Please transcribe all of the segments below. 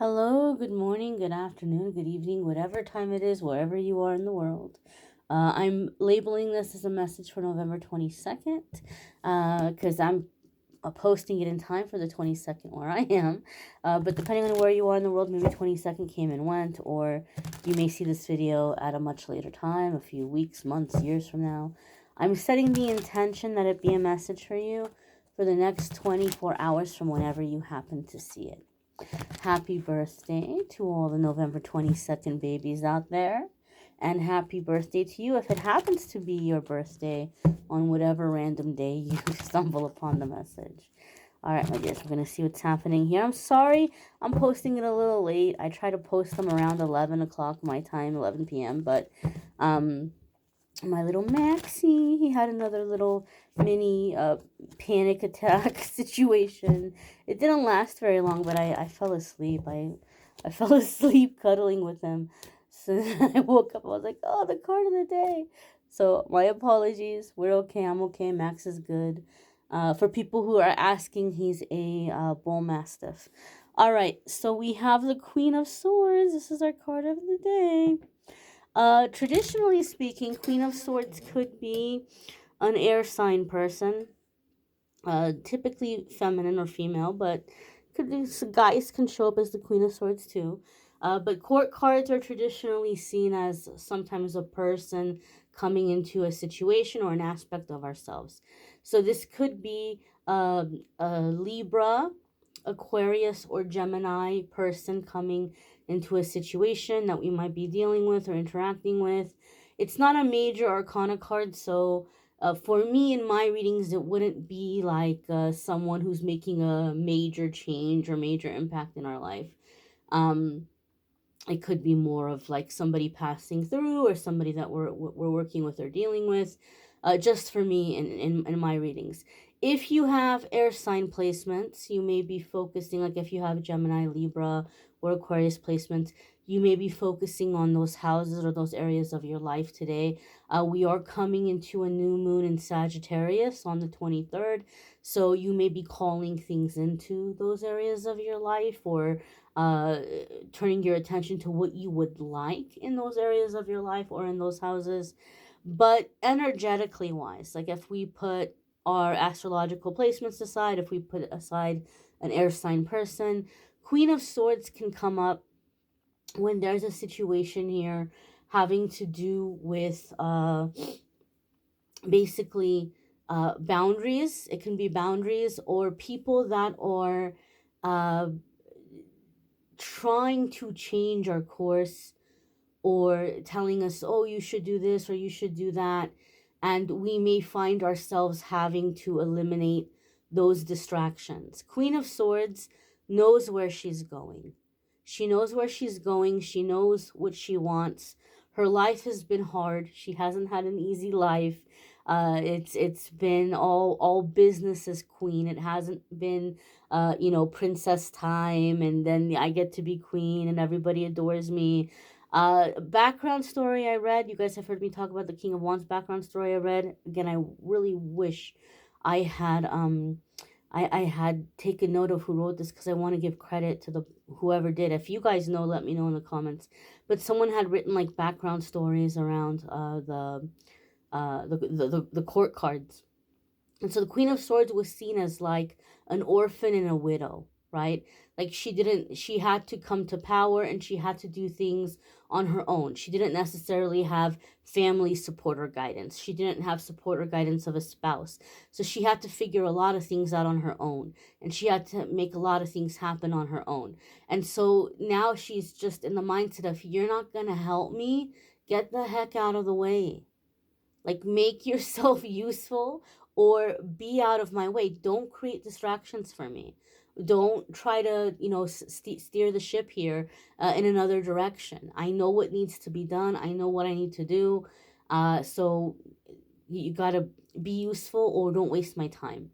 Hello, good morning, good afternoon, good evening, whatever time it is, wherever you are in the world. I'm labeling this as a message for November 22nd because I'm posting it in time for the 22nd where I am. But depending on where you are in the world, maybe 22nd came and went, or you may see this video at a much later time, a few weeks, months, years from now. I'm setting the intention that it be a message for you for the next 24 hours from whenever you happen to see it. Happy birthday to all the November 22nd babies out there. And happy birthday to you if it happens to be your birthday on whatever random day you stumble upon the message. All right, my dears, we're going to see what's happening here. I'm sorry I'm posting it a little late. I try to post them around 11 o'clock my time, 11 p.m., but my little Maxie, he had another little mini panic attack situation. It didn't last very long, but I fell asleep. I fell asleep cuddling with him. So I woke up, I was like, oh, the card of the day. So my apologies. We're okay. I'm okay. Max is good. For people who are asking, he's a bull mastiff. All right, so we have the Queen of Swords. This is our card of the day. Traditionally speaking, Queen of Swords could be an air sign person, typically feminine or female, but could be, so guys can show up as the Queen of Swords too. But court cards are traditionally seen as sometimes a person coming into a situation or an aspect of ourselves. So this could be a Libra, Aquarius, or Gemini person coming into a situation that we might be dealing with or interacting with. It's not a major arcana card, so for me in my readings, it wouldn't be like someone who's making a major change or major impact in our life. Um, it could be more of like somebody passing through or somebody that we're working with or dealing with, just for me in my readings. If you have air sign placements, you may be focusing, like if you have Gemini, Libra, or Aquarius placements, you may be focusing on those houses or those areas of your life today. We are coming into a new moon in Sagittarius on the 23rd, so you may be calling things into those areas of your life, or uh, turning your attention to what you would like in those areas of your life or in those houses. But energetically wise, like if we put our astrological placements aside, if we put aside an air sign person, Queen of Swords can come up when there's a situation here having to do with basically boundaries. It can be boundaries or people that are uh, trying to change our course or telling us, oh, you should do this or you should do that. And we may find ourselves having to eliminate those distractions. Queen of Swords knows where she's going. She knows where she's going. She knows what she wants. Her life has been hard. She hasn't had an easy life. It's been all business as queen. It hasn't been princess time and then I get to be queen and everybody adores me. Background story I read. You guys have heard me talk about the King of Wands background story I read. Again, I really wish I had I had taken note of who wrote this because I want to give credit to the whoever did. If you guys know, let me know in the comments. But someone had written like background stories around the court cards. And so the Queen of Swords was seen as like an orphan and a widow, right? Like she had to come to power and she had to do things on her own. She didn't necessarily have family support or guidance. She didn't have support or guidance of a spouse. So she had to figure a lot of things out on her own. And she had to make a lot of things happen on her own. And so now she's just in the mindset of, you're not going to help me. Get the heck out of the way. Like, make yourself useful or be out of my way. Don't create distractions for me. Don't try to, steer the ship here in another direction. I know what needs to be done. I know what I need to do. So you got to be useful or don't waste my time.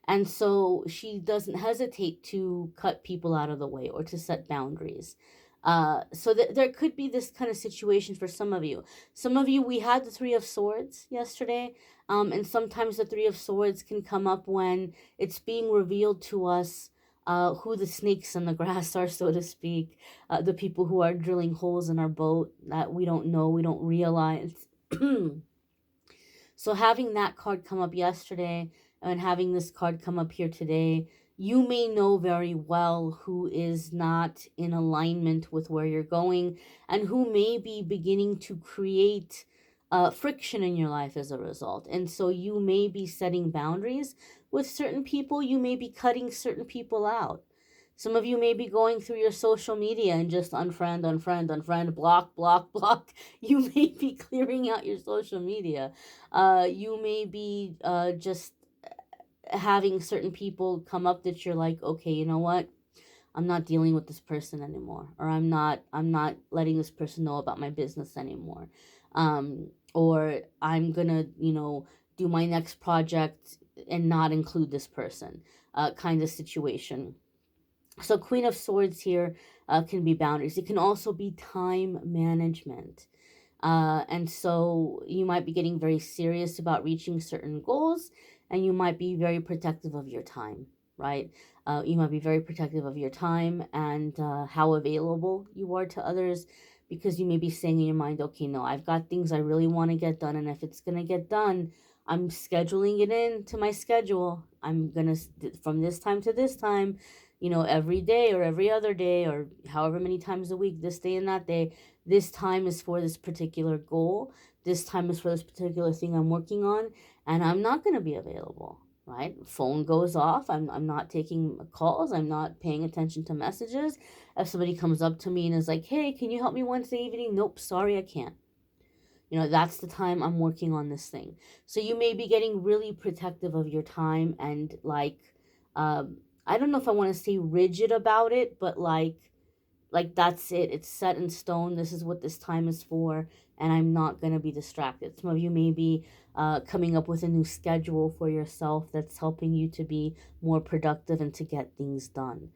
And so she doesn't hesitate to cut people out of the way or to set boundaries. There could be this kind of situation for some of you. Some of you, we had the Three of Swords yesterday. And sometimes the Three of Swords can come up when it's being revealed to us who the snakes in the grass are, so to speak, the people who are drilling holes in our boat that we don't know, we don't realize. So having that card come up yesterday and having this card come up here today, you may know very well who is not in alignment with where you're going and who may be beginning to create friction in your life as a result. And so you may be setting boundaries with certain people. You may be cutting certain people out. Some of you may be going through your social media and just unfriend, unfriend, unfriend, block, block, block. You may be clearing out your social media. You may be just having certain people come up that you're like, okay, you know what? I'm not dealing with this person anymore, or I'm not letting this person know about my business anymore. Or I'm gonna, do my next project and not include this person, kind of situation. So Queen of Swords here can be boundaries. It can also be time management. And so you might be getting very serious about reaching certain goals, and you might be very protective of your time, right? You might be very protective of your time and how available you are to others, because you may be saying in your mind, okay, no, I've got things I really want to get done. And if it's going to get done, I'm scheduling it into my schedule. I'm going to, from this time to this time, every day or every other day or however many times a week, this day and that day, this time is for this particular goal. This time is for this particular thing I'm working on, and I'm not going to be available, right? Phone goes off. I'm not taking calls. I'm not paying attention to messages. If somebody comes up to me and is like, hey, can you help me Wednesday evening? Nope, sorry, I can't. That's the time I'm working on this thing. So you may be getting really protective of your time and I don't know if I want to say rigid about it, but like that's it. It's set in stone. This is what this time is for, and I'm not going to be distracted. Some of you may be coming up with a new schedule for yourself that's helping you to be more productive and to get things done.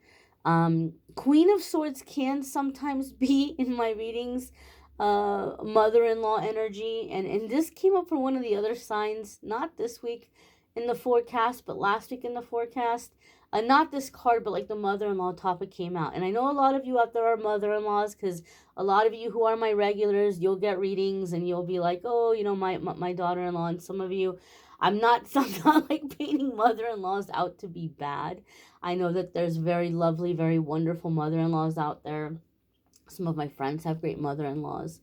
Queen of Swords can sometimes be, in my readings, mother-in-law energy, and this came up for one of the other signs, not this week in the forecast, but last week in the forecast. Not this card, but like the mother-in-law topic came out. And I know a lot of you out there are mother-in-laws, because a lot of you who are my regulars, you'll get readings and you'll be like, oh, my daughter-in-law. And some of you, I'm not like painting mother-in-laws out to be bad. I know that there's very lovely, very wonderful mother-in-laws out there. Some of my friends have great mother-in-laws.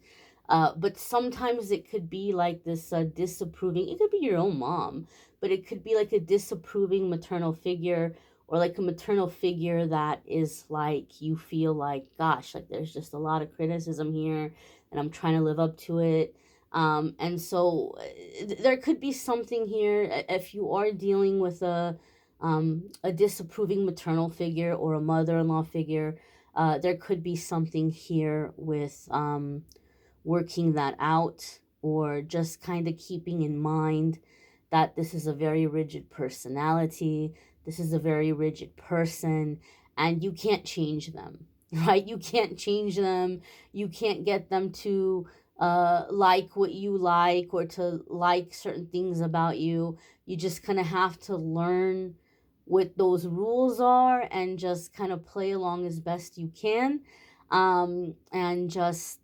But sometimes it could be like this disapproving, it could be your own mom, but it could be like a disapproving maternal figure, or like a maternal figure that is like, you feel like, gosh, like there's just a lot of criticism here and I'm trying to live up to it. And so there could be something here if you are dealing with a disapproving maternal figure or a mother-in-law figure. There could be something here with working that out, or just kind of keeping in mind that this is a very rigid personality, this is a very rigid person, and you can't change them, right? You can't change them. You can't get them to like what you like, or to like certain things about you. You just kind of have to learn what those rules are and just kind of play along as best you can, and just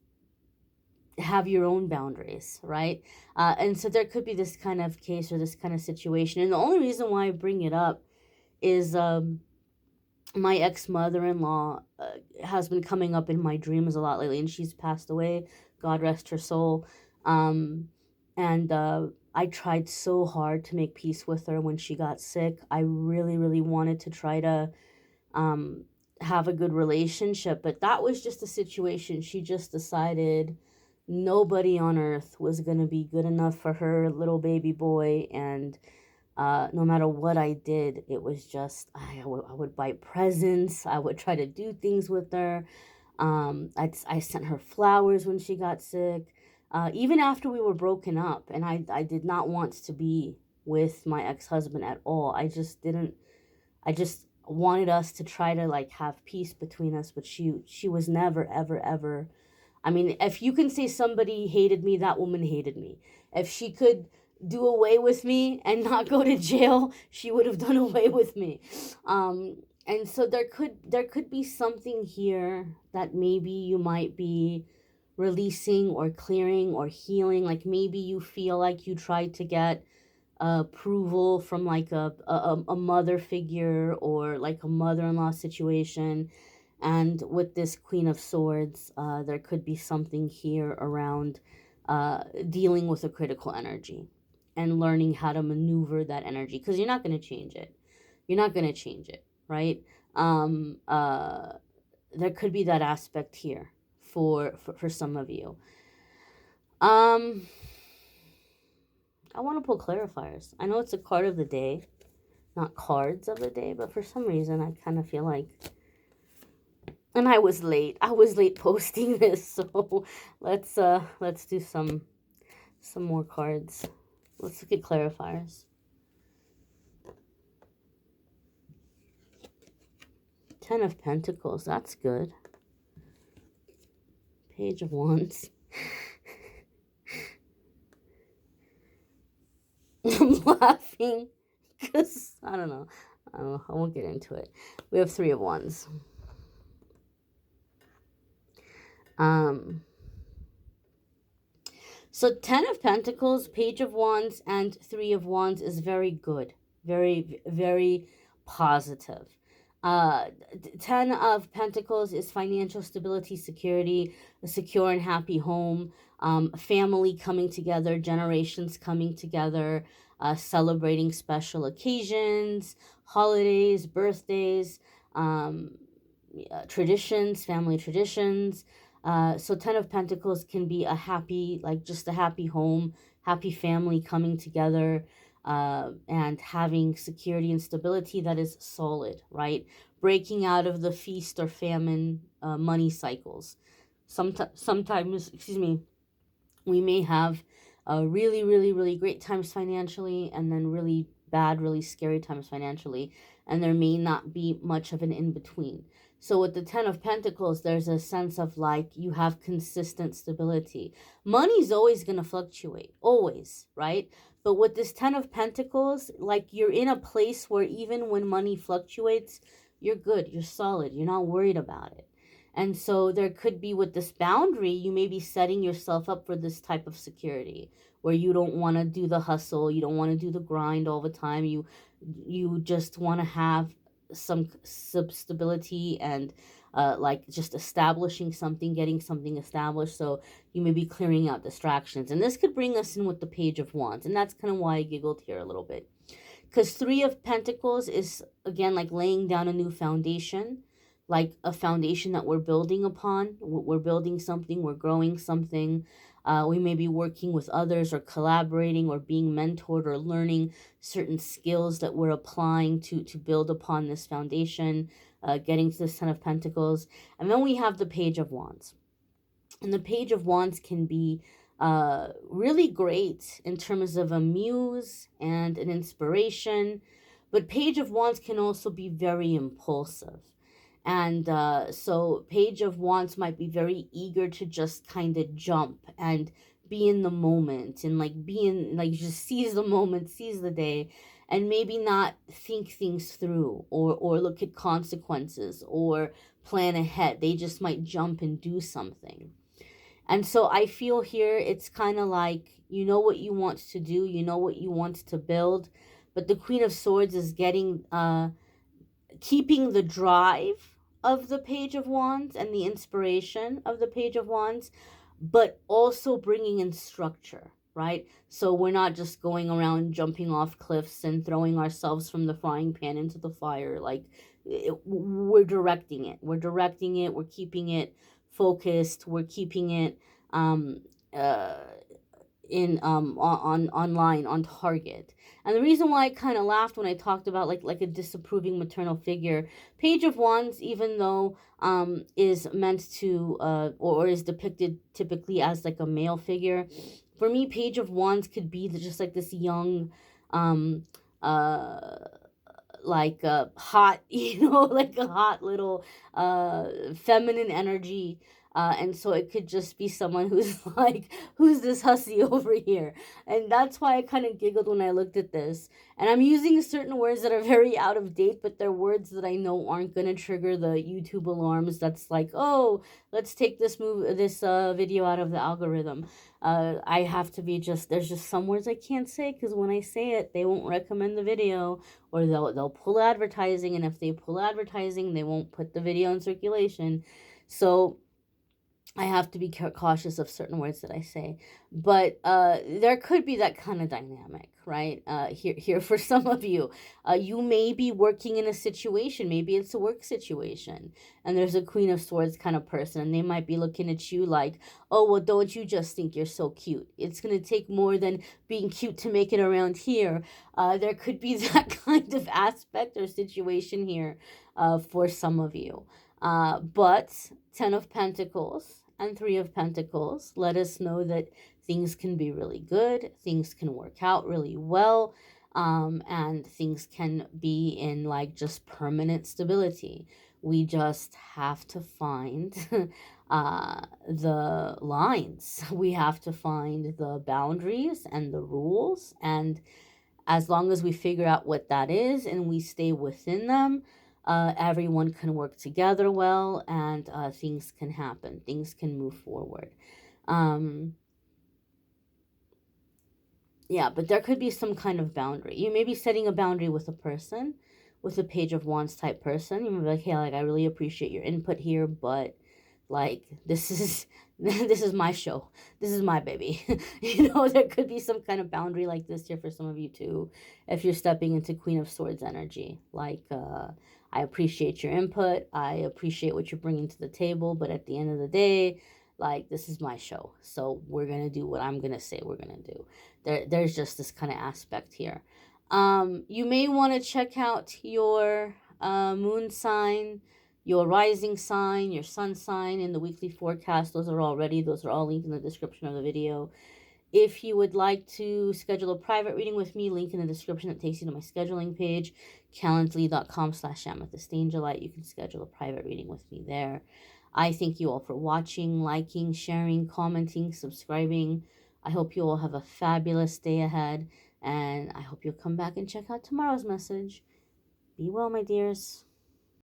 have your own boundaries, right? And so there could be this kind of case or this kind of situation. And the only reason why I bring it up is my ex-mother-in-law has been coming up in my dreams a lot lately, and she's passed away. God rest her soul. And I tried so hard to make peace with her when she got sick. I really, really wanted to try to have a good relationship, but that was just a situation. She just decided nobody on earth was going to be good enough for her little baby boy, and no matter what I did, it was just, I would buy presents, I would try to do things with her. I sent her flowers when she got sick, even after we were broken up, and I did not want to be with my ex-husband at all. I just wanted us to try to like have peace between us, but she was never, ever, ever. I mean, if you can say somebody hated me, that woman hated me. If she could do away with me and not go to jail, she would have done away with me. And so there could be something here that maybe you might be releasing or clearing or healing. Like maybe you feel like you tried to get approval from like a mother figure or like a mother-in-law situation. And with this Queen of Swords, there could be something here around dealing with a critical energy and learning how to maneuver that energy, because you're not going to change it. You're not going to change it, right? um uh there could be that aspect here for some of you. um I want to pull clarifiers. I know it's a card of the day, not cards of the day, but for some reason I kind of feel like, and I was late posting this, so let's do some more cards. Let's look at clarifiers. 10 of Pentacles, that's good. Page of Wands. I'm laughing because I don't know. I won't get into it. We have 3 of Wands. So 10 of Pentacles, Page of Wands, and 3 of Wands is very good. Very, very positive. 10 of Pentacles is financial stability, security, a secure and happy home, family coming together, generations coming together, celebrating special occasions, holidays, birthdays, um, traditions, family traditions. So 10 of Pentacles can be a happy, like just a happy home, happy family coming together, and having security and stability that is solid, right? Breaking out of the feast or famine money cycles. Sometimes, excuse me, we may have really, really, really great times financially, and then really bad, really scary times financially, and there may not be much of an in between. So with the 10 of Pentacles, there's a sense of like you have consistent stability. Money's always going to fluctuate, always, right? But with this 10 of Pentacles, like you're in a place where even when money fluctuates, you're good, you're solid, you're not worried about it. And so there could be, with this boundary, you may be setting yourself up for this type of security where you don't want to do the hustle, you don't want to do the grind all the time. You just want to have some stability and like just establishing something, getting something established. So you may be clearing out distractions. And this could bring us in with the Page of Wands. And that's kind of why I giggled here a little bit. Because 3 of Pentacles is, again, like laying down a new foundation, like a foundation that we're building upon. We're building something, we're growing something. We may be working with others or collaborating or being mentored or learning certain skills that we're applying to build upon this foundation, getting to the 10 of Pentacles. And then we have the Page of Wands. And the Page of Wands can be really great in terms of a muse and an inspiration. But Page of Wands can also be very impulsive. And so Page of Wands might be very eager to just kind of jump and be in the moment and like be in, like just seize the moment, seize the day, and maybe not think things through or look at consequences or plan ahead. They just might jump and do something. And so I feel here it's kind of like you know what you want to do, you know what you want to build, but the Queen of Swords is getting keeping the drive of the Page of Wands and the inspiration of the Page of Wands, but also bringing in structure, right? So we're not just going around jumping off cliffs and throwing ourselves from the frying pan into the fire. Like we're directing it. We're directing it. We're keeping it focused. We're keeping it um, uh, in on online on target. And the reason why I kind of laughed when I talked about like a disapproving maternal figure, Page of Wands, even though is meant to or is depicted typically as like a male figure, for me Page of Wands could be just like this young um uh like hot, like a hot little feminine energy, And so it could just be someone who's like, who's this hussy over here? And that's why I kind of giggled when I looked at this. And I'm using certain words that are very out of date, but they're words that I know aren't going to trigger the YouTube alarms. That's like, oh, let's take this video out of the algorithm. I have to be just, there's just some words I can't say because when I say it, they won't recommend the video, or they'll pull advertising. And if they pull advertising, they won't put the video in circulation. So I have to be cautious of certain words that I say, but there could be that kind of dynamic, right? Here for some of you, you may be working in a situation. Maybe it's a work situation, and there's a Queen of Swords kind of person, and they might be looking at you like, "Oh, well, don't you just think you're so cute? It's gonna take more than being cute to make it around here." There could be that kind of aspect or situation here for some of you. But Ten of Pentacles and Three of Pentacles let us know that things can be really good, things can work out really well, and things can be in like just permanent stability. We just have to find the lines. We have to find the boundaries and the rules. And as long as we figure out what that is and we stay within them, everyone can work together well, and things can happen. Things can move forward. Yeah, but there could be some kind of boundary. You may be setting a boundary with a person, with a Page of Wands type person. You may be like, hey, like, I really appreciate your input here, but like, this is this is my show. This is my baby. There could be some kind of boundary like this here for some of you too, if you're stepping into Queen of Swords energy. Like, I appreciate your input. I appreciate what you're bringing to the table, but at the end of the day, like, this is my show. So we're going to do what I'm going to say we're going to do. There's just this kind of aspect here. You may want to check out your moon sign, your rising sign, your sun sign in the weekly forecast. Those are all linked in the description of the video. If you would like to schedule a private reading with me, link in the description that takes you to my scheduling page, calendly.com/amethystangelite. You can schedule a private reading with me there. I thank you all for watching, liking, sharing, commenting, subscribing. I hope you all have a fabulous day ahead, and I hope you'll come back and check out tomorrow's message. Be well, my dears.